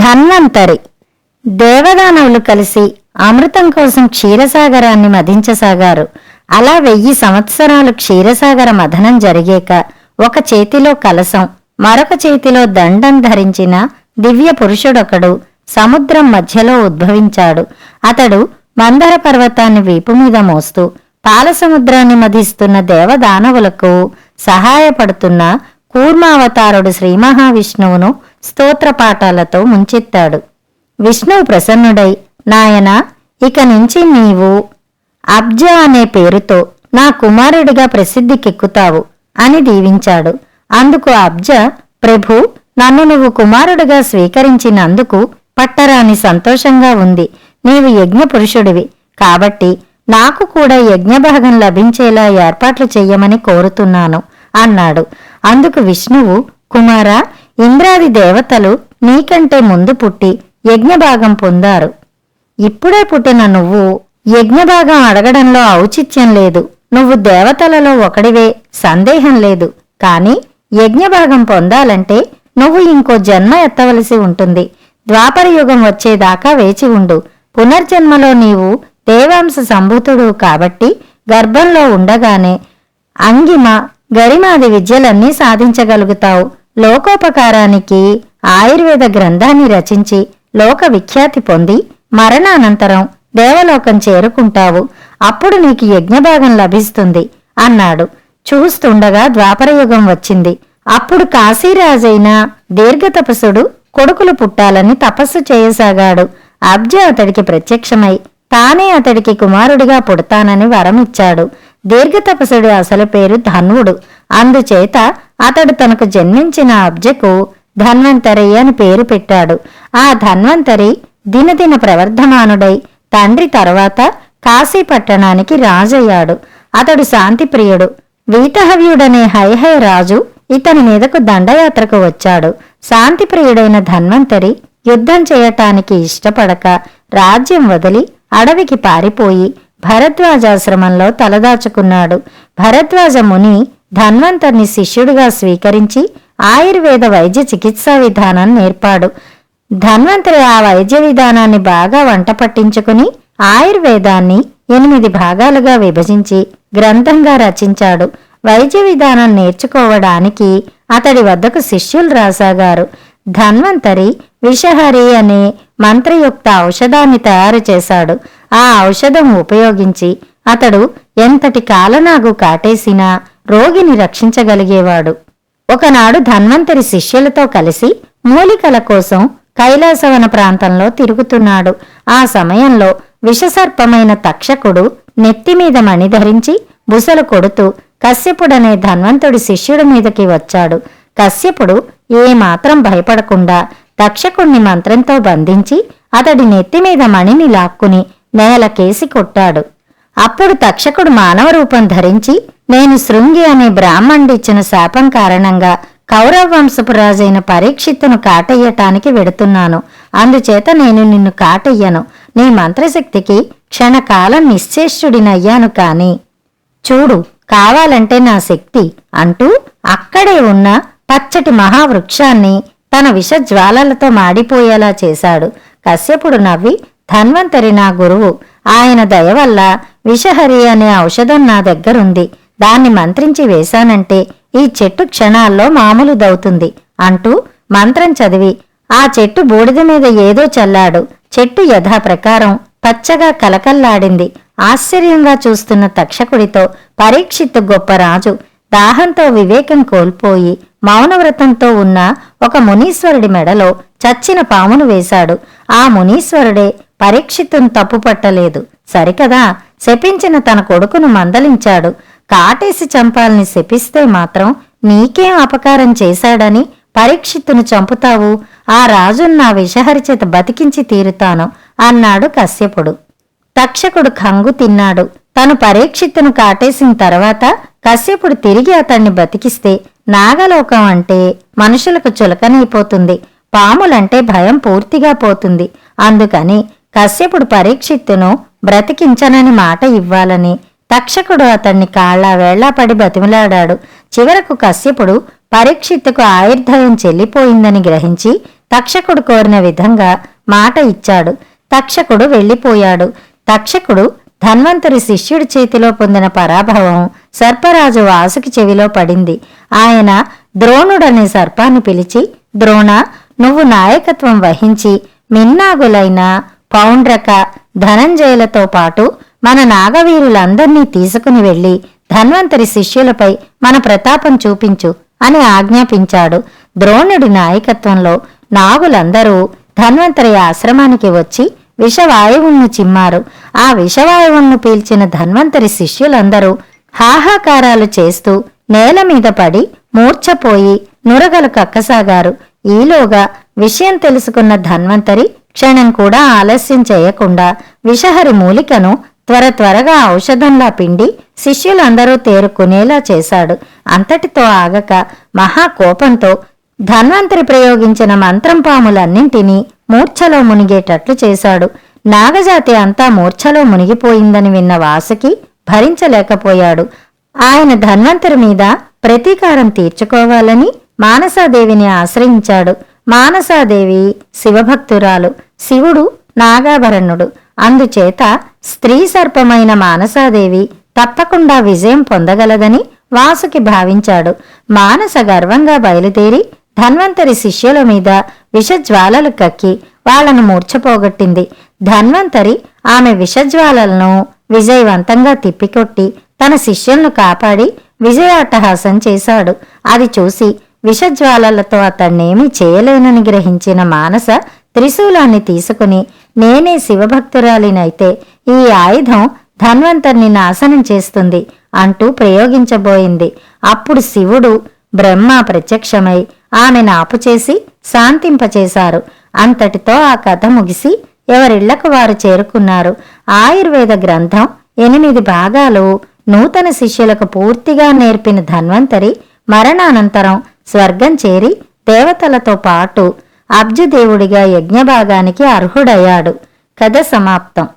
ధన్వంతరి. దేవదానవులు కలిసి అమృతం కోసం క్షీరసాగరాన్ని మధించసాగారు. అలా 1000 సంవత్సరాలు క్షీరసాగర మథనం జరిగాక ఒక చేతిలో కలశం, మరొక చేతిలో దండం ధరించిన దివ్య పురుషుడొకడు సముద్రం మధ్యలో ఉద్భవించాడు. అతడు మందర పర్వతాన్ని వీపుమీద మోస్తూ పాలసముద్రాన్ని మధిస్తున్న దేవదానవులకు సహాయపడుతున్న కూర్మావతారుడు శ్రీ మహావిష్ణువును స్తోత్రపాఠాలతో ముంచెత్తాడు. విష్ణువు ప్రసన్నుడై, నాయనా, ఇక నుంచి నీవు అబ్జ అనే పేరుతో నా కుమారుడిగా ప్రసిద్ధికెక్కుతావు అని దీవించాడు. అందుకు అబ్జ, ప్రభూ, నన్ను నువ్వు కుమారుడిగా స్వీకరించినందుకు పట్టరాని సంతోషంగా ఉంది. నీవు యజ్ఞపురుషుడివి కాబట్టి నాకు కూడా యజ్ఞభాగం లభించేలా ఏర్పాట్లు చెయ్యమని కోరుతున్నాను అన్నాడు. అందుకు విష్ణువు, కుమారా, ఇంద్రాది దేవతలు నీకంటే ముందు పుట్టి యజ్ఞభాగం పొందారు. ఇప్పుడే పుట్టిన నువ్వు యజ్ఞభాగం అడగడంలో ఔచిత్యం లేదు. నువ్వు దేవతలలో ఒకడివే, సందేహం లేదు. కాని యజ్ఞభాగం పొందాలంటే నువ్వు ఇంకో జన్మ ఎత్తవలసి ఉంటుంది. ద్వాపరయుగం వచ్చేదాకా వేచి ఉండు. పునర్జన్మలో నీవు దేవాంశ సంభూతుడు కాబట్టి గర్భంలో ఉండగానే అంగిమ, గరిమాది విద్యలన్నీ సాధించగలుగుతావు. లోకోపకారానికి ఆయుర్వేద గ్రంథాన్ని రచించి లోక విఖ్యాతి పొంది మరణానంతరం దేవలోకం చేరుకుంటావు. అప్పుడు నీకు యజ్ఞభాగం లభిస్తుంది అన్నాడు. చూస్తుండగా ద్వాపరయుగం వచ్చింది. అప్పుడు కాశీరాజైన దీర్ఘతపసుడు కొడుకులు పుట్టాలని తపస్సు చేయసాగాడు. అబ్జ అతడికి ప్రత్యక్షమై తానే అతడికి కుమారుడిగా పుడతానని వరమిచ్చాడు. దీర్ఘతపసుడి అసలు పేరు ధన్వుడు. అందుచేత అతడు తనకు జన్మించిన అబ్జకు ధన్వంతరి అని పేరు పెట్టాడు. ఆ ధన్వంతరి దినదిన ప్రవర్ధమానుడై తండ్రి తర్వాత కాశీ పట్టణానికి రాజయ్యాడు. అతడు శాంతిప్రియుడు. వీతహవ్యుడనే హైహయ రాజు ఇతని మీదకు దండయాత్రకు వచ్చాడు. శాంతిప్రియుడైన ధన్వంతరి యుద్ధం చేయటానికి ఇష్టపడక రాజ్యం వదిలి అడవికి పారిపోయి భరద్వాజాశ్రమంలో తలదాచుకున్నాడు. భరద్వాజ ముని ధన్వంతరిని శిష్యుడిగా స్వీకరించి ఆయుర్వేద వైద్య చికిత్సా విధానం నేర్పాడు. ధన్వంతరి ఆ వైద్య విధానాన్ని బాగా వంట పట్టించుకుని ఆయుర్వేదాన్ని 8 భాగాలుగా విభజించి గ్రంథంగా రచించాడు. వైద్య విధానం నేర్చుకోవడానికి అతడి వద్దకు శిష్యులు రాసాగారు. ధన్వంతరి విషహరి అనే మంత్రయుక్త ఔషధాన్ని తయారు చేశాడు. ఆ ఔషధం ఉపయోగించి అతడు ఎంతటి కాలనాగు కాటేసినా రోగిని రక్షించగలిగేవాడు. ఒకనాడు ధన్వంతరి శిష్యులతో కలిసి మూలికల కోసం కైలాసవన ప్రాంతంలో తిరుగుతున్నాడు. ఆ సమయంలో విషసర్పమైన తక్షకుడు నెత్తిమీద మణి ధరించి బుసలు కొడుతూ కశ్యపుడనే ధన్వంతుడి శిష్యుడి మీదకి వచ్చాడు. కశ్యపుడు ఏమాత్రం భయపడకుండా తక్షకుణ్ణి మంత్రంతో బంధించి అతడి నెత్తిమీద మణిని లాక్కుని నేలకేసి కొట్టాడు. అప్పుడు తక్షకుడు మానవ రూపం ధరించి, నేను శృంగి అనే బ్రాహ్మణుడిచ్చిన శాపం కారణంగా కౌరవ వంశపు రాజైన పరీక్షిత్తును కాటయ్యటానికి వెడుతున్నాను. అందుచేత నేను నిన్ను కాటయ్యను. నీ మంత్రశక్తికి క్షణకాలం నిశ్చేష్టుడినయ్యాను కాని చూడు, కావాలంటే నా శక్తి అంటూ అక్కడే ఉన్న పచ్చటి మహావృక్షాన్ని తన విషజ్వాలలతో మాడిపోయేలా చేశాడు. కశ్యపుడు నవ్వి, ధన్వంతరి నా గురువు. ఆయన దయవల్ల విషహరి అనే ఔషధం నా దగ్గరుంది. దాన్ని మంత్రించి వేశానంటే ఈ చెట్టు క్షణాల్లో మామూలుదవుతుంది అంటూ మంత్రం చదివి ఆ చెట్టు బూడిద మీద ఏదో చల్లాడు. చెట్టు యథాప్రకారం పచ్చగా కలకల్లాడింది. ఆశ్చర్యంగా చూస్తున్న తక్షకుడితో, పరీక్షిత్తు గొప్ప రాజు దాహంతో వివేకం కోల్పోయి మౌనవ్రతంతో ఉన్న ఒక మునీశ్వరుడి మెడలో చచ్చిన పామును వేశాడు. ఆ మునీశ్వరుడే పరీక్షిత్తును తప్పుపట్టలేదు సరికదా. శపించిన తన కొడుకును మందలించాడు. కాటేసి చంపాలని శపిస్తే మాత్రం నీకేం అపకారం చేశాడని పరీక్షిత్తును చంపుతావు? ఆ రాజును నా విషహరిచేత బతికించి తీరుతాను అన్నాడు కశ్యపుడు. తక్షకుడు ఖంగు తిన్నాడు. తను పరీక్షిత్తును కాటేసిన తర్వాత కశ్యపుడు తిరిగి అతన్ని బతికిస్తే నాగలోకం అంటే మనుషులకు చులకనైపోతుంది, పాములంటే భయం పూర్తిగా పోతుంది. అందుకని కశ్యపుడు పరీక్షిత్తును బ్రతికించనని మాట ఇవ్వాలని తక్షకుడు అతన్ని కాళ్లా వేళ్లా పడి బతిమిలాడాడు. చివరకు కశ్యపుడు పరీక్షిత్తుకు ఆయుర్ధయం చెల్లిపోయిందని గ్రహించి తక్షకుడు కోరిన విధంగా మాట ఇచ్చాడు. తక్షకుడు వెళ్ళిపోయాడు. తక్షకుడు ధన్వంతరి శిష్యుడి చేతిలో పొందిన పరాభవం సర్పరాజు వాసుకి చెవిలో పడింది. ఆయన ద్రోణుడనే సర్పాన్ని పిలిచి, ద్రోణ, నువ్వు నాయకత్వం వహించి మిన్నాగులైన పౌండ్రక, ధనంజయులతో పాటు మన నాగవీరులందర్నీ తీసుకుని వెళ్లి ధన్వంతరి శిష్యులపై మన ప్రతాపం చూపించు అని ఆజ్ఞాపించాడు. ద్రోణుడి నాయకత్వంలో నాగులందరూ ధన్వంతరి ఆశ్రమానికి వచ్చి విషవాయువును చిమ్మారు. ఆ విషవాయువును పీల్చిన ధన్వంతరి శిష్యులందరూ హాహాకారాలు చేస్తూ నేల మీద పడి మూర్ఛపోయి నురగలు కక్కసాగారు. ఈలోగా విషయం తెలుసుకున్న ధన్వంతరి క్షణం కూడా ఆలస్యం చేయకుండా విషహరి మూలికను త్వరగా ఔషధంలా పిండి శిష్యులందరూ తేరుకునేలా చేశాడు. అంతటితో ఆగక మహాకోపంతో ధన్వంతరి ప్రయోగించిన మంత్రం పాములన్నింటినీ మూర్ఛలో మునిగేటట్లు చేశాడు. నాగజాతి అంతా మూర్ఛలో మునిగిపోయిందని విన్న వాసుకి భరించలేకపోయాడు. ఆయన ధన్వంతరి మీద ప్రతీకారం తీర్చుకోవాలని మానసాదేవిని ఆశ్రయించాడు. మానసాదేవి శివభక్తురాలు, శివుడు నాగాభరణుడు. అందుచేత స్త్రీ సర్పమైన మానసాదేవి తప్పకుండా విజయం పొందగలదని వాసుకి భావించాడు. మానస గర్వంగా బయలుదేరి ధన్వంతరి శిష్యుల మీద విషజ్వాలలు కక్కి వాళ్లను మూర్ఛపోగొట్టింది. ధన్వంతరి ఆమె విషజ్వాలలను విజయవంతంగా తిప్పికొట్టి తన శిష్యులను కాపాడి విజయాట్టహాసం చేశాడు. అది చూసి విషజ్వాలలతో అతన్నేమీ చేయలేనని గ్రహించిన మానస త్రిశూలాన్ని తీసుకుని, నేనే శివభక్తురాలినైతే ఈ ఆయుధం ధన్వంతరిని నాశనం చేస్తుంది అంటూ ప్రయోగించబోయింది. అప్పుడు శివుడు, బ్రహ్మ ప్రత్యక్షమై ఆమెను ఆపుచేసి శాంతింపచేశారు. అంతటితో ఆ కథ ముగిసి ఎవరిళ్లకు వారు చేరుకున్నారు. ఆయుర్వేద గ్రంథం 8 భాగాలు నూతన శిష్యులకు పూర్తిగా నేర్పిన ధన్వంతరి మరణానంతరం స్వర్గం చేరి దేవతలతో పాటు అబ్జదేవుడిగా యజ్ఞభాగానికి అర్హుడయ్యాడు. కథ సమాప్తం.